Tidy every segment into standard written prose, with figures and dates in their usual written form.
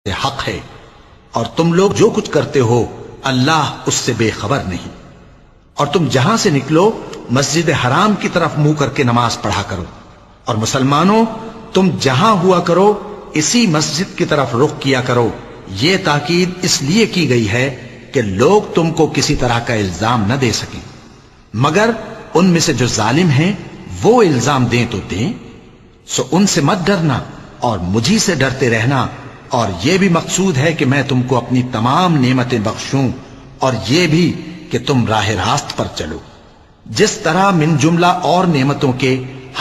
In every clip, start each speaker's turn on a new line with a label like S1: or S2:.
S1: حق ہے، اور تم لوگ جو کچھ کرتے ہو اللہ اس سے بے خبر نہیں۔ اور تم جہاں سے نکلو مسجد حرام کی طرف منہ کر کے نماز پڑھا کرو، اور مسلمانوں تم جہاں ہوا کرو اسی مسجد کی طرف رخ کیا کرو۔ یہ تاکید اس لیے کی گئی ہے کہ لوگ تم کو کسی طرح کا الزام نہ دے سکیں، مگر ان میں سے جو ظالم ہیں وہ الزام دیں تو دیں۔ سو ان سے مت ڈرنا اور مجھی سے ڈرتے رہنا، اور یہ بھی مقصود ہے کہ میں تم کو اپنی تمام نعمتیں بخشوں، اور یہ بھی کہ تم راہ راست پر چلو۔ جس طرح من جملہ اور نعمتوں کے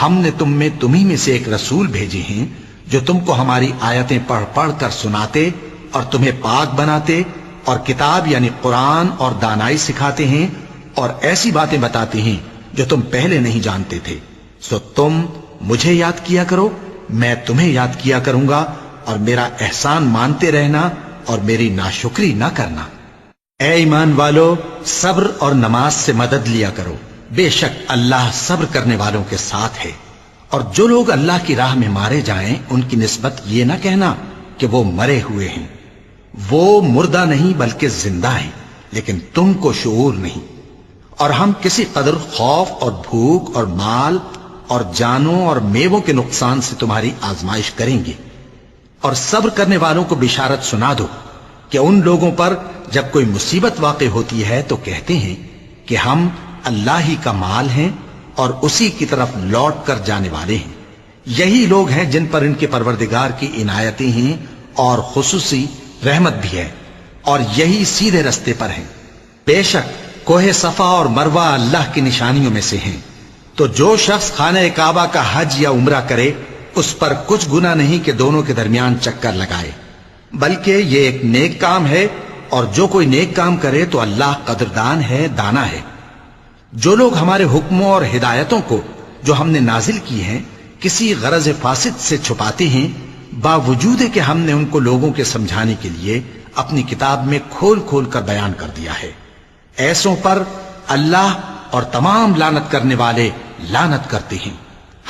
S1: ہم نے تمہیں میں سے ایک رسول بھیجے ہیں جو تم کو ہماری آیتیں پڑھ پڑھ کر سناتے اور تمہیں پاک بناتے، اور کتاب یعنی قرآن اور دانائی سکھاتے ہیں، اور ایسی باتیں بتاتے ہیں جو تم پہلے نہیں جانتے تھے۔ سو تم مجھے یاد کیا کرو، میں تمہیں یاد کیا کروں گا، اور میرا احسان مانتے رہنا اور میری ناشکری نہ کرنا۔ اے ایمان والو، صبر اور نماز سے مدد لیا کرو، بے شک اللہ صبر کرنے والوں کے ساتھ ہے۔ اور جو لوگ اللہ کی راہ میں مارے جائیں ان کی نسبت یہ نہ کہنا کہ وہ مرے ہوئے ہیں، وہ مردہ نہیں بلکہ زندہ ہیں، لیکن تم کو شعور نہیں۔ اور ہم کسی قدر خوف اور بھوک اور مال اور جانوں اور میووں کے نقصان سے تمہاری آزمائش کریں گے، اور صبر کرنے والوں کو بشارت سنا دو کہ ان لوگوں پر جب کوئی مصیبت واقع ہوتی ہے تو کہتے ہیں کہ ہم اللہ ہی کا مال ہیں اور اسی کی طرف لوٹ کر جانے والے ہیں۔ یہی لوگ ہیں جن پر ان کے پروردگار کی عنایتیں ہیں اور خصوصی رحمت بھی ہے، اور یہی سیدھے رستے پر ہیں۔ بے شک کوہ صفا اور مروہ اللہ کی نشانیوں میں سے ہیں، تو جو شخص خانہ کعبہ کا حج یا عمرہ کرے اس پر کچھ گناہ نہیں کہ دونوں کے درمیان چکر لگائے، بلکہ یہ ایک نیک کام ہے، اور جو کوئی نیک کام کرے تو اللہ قدردان ہے، دانا ہے۔ جو لوگ ہمارے حکموں اور ہدایتوں کو جو ہم نے نازل کی ہیں کسی غرض فاسد سے چھپاتے ہیں، باوجود کہ ہم نے ان کو لوگوں کے سمجھانے کے لیے اپنی کتاب میں کھول کھول کر بیان کر دیا ہے، ایسوں پر اللہ اور تمام لعنت کرنے والے لعنت کرتے ہیں۔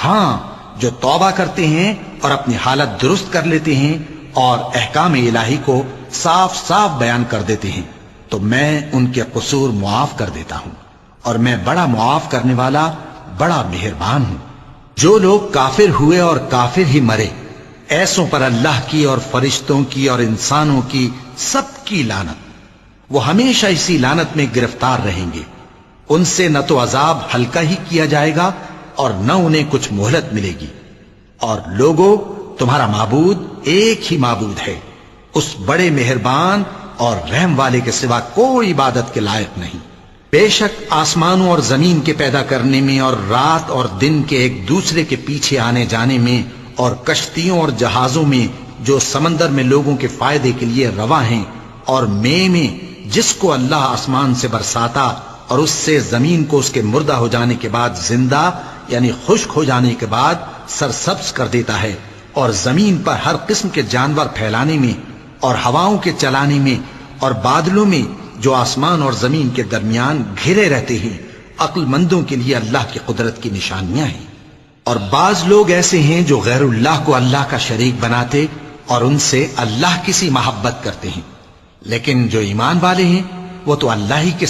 S1: ہاں، جو توبہ کرتے ہیں اور اپنی حالت درست کر لیتے ہیں اور احکام الہی کو صاف صاف بیان کر دیتے ہیں تو میں ان کے قصور معاف کر دیتا ہوں، اور میں بڑا معاف کرنے والا بڑا مہربان ہوں۔ جو لوگ کافر ہوئے اور کافر ہی مرے، ایسوں پر اللہ کی اور فرشتوں کی اور انسانوں کی سب کی لعنت، وہ ہمیشہ اسی لعنت میں گرفتار رہیں گے۔ ان سے نہ تو عذاب ہلکا ہی کیا جائے گا اور نہ انہیں کچھ مہلت ملے گی۔ اور لوگوں، تمہارا معبود ایک ہی معبود ہے، اس بڑے مہربان اور رحم والے کے سوا کوئی عبادت کے لائق نہیں۔ بے شک آسمانوں اور زمین کے پیدا کرنے میں اور رات اور دن کے ایک دوسرے کے پیچھے آنے جانے میں اور کشتیوں اور جہازوں میں جو سمندر میں لوگوں کے فائدے کے لیے رواں ہیں، اور میں جس کو اللہ آسمان سے برساتا اور اس سے زمین کو اس کے مردہ ہو جانے کے بعد زندہ یعنی خشک ہو جانے کے بعد سرسبز کر دیتا ہے، اور زمین پر ہر قسم کے جانور پھیلانے میں اور ہواؤں کے چلانے میں اور بادلوں میں جو آسمان اور زمین کے درمیان گھرے رہتے ہیں، عقل مندوں کے لیے اللہ کی قدرت کی نشانیاں ہیں۔ اور بعض لوگ ایسے ہیں جو غیر اللہ کو اللہ کا شریک بناتے اور ان سے اللہ کی سی محبت کرتے ہیں، لیکن جو ایمان والے ہیں وہ تو اللہ ہی کے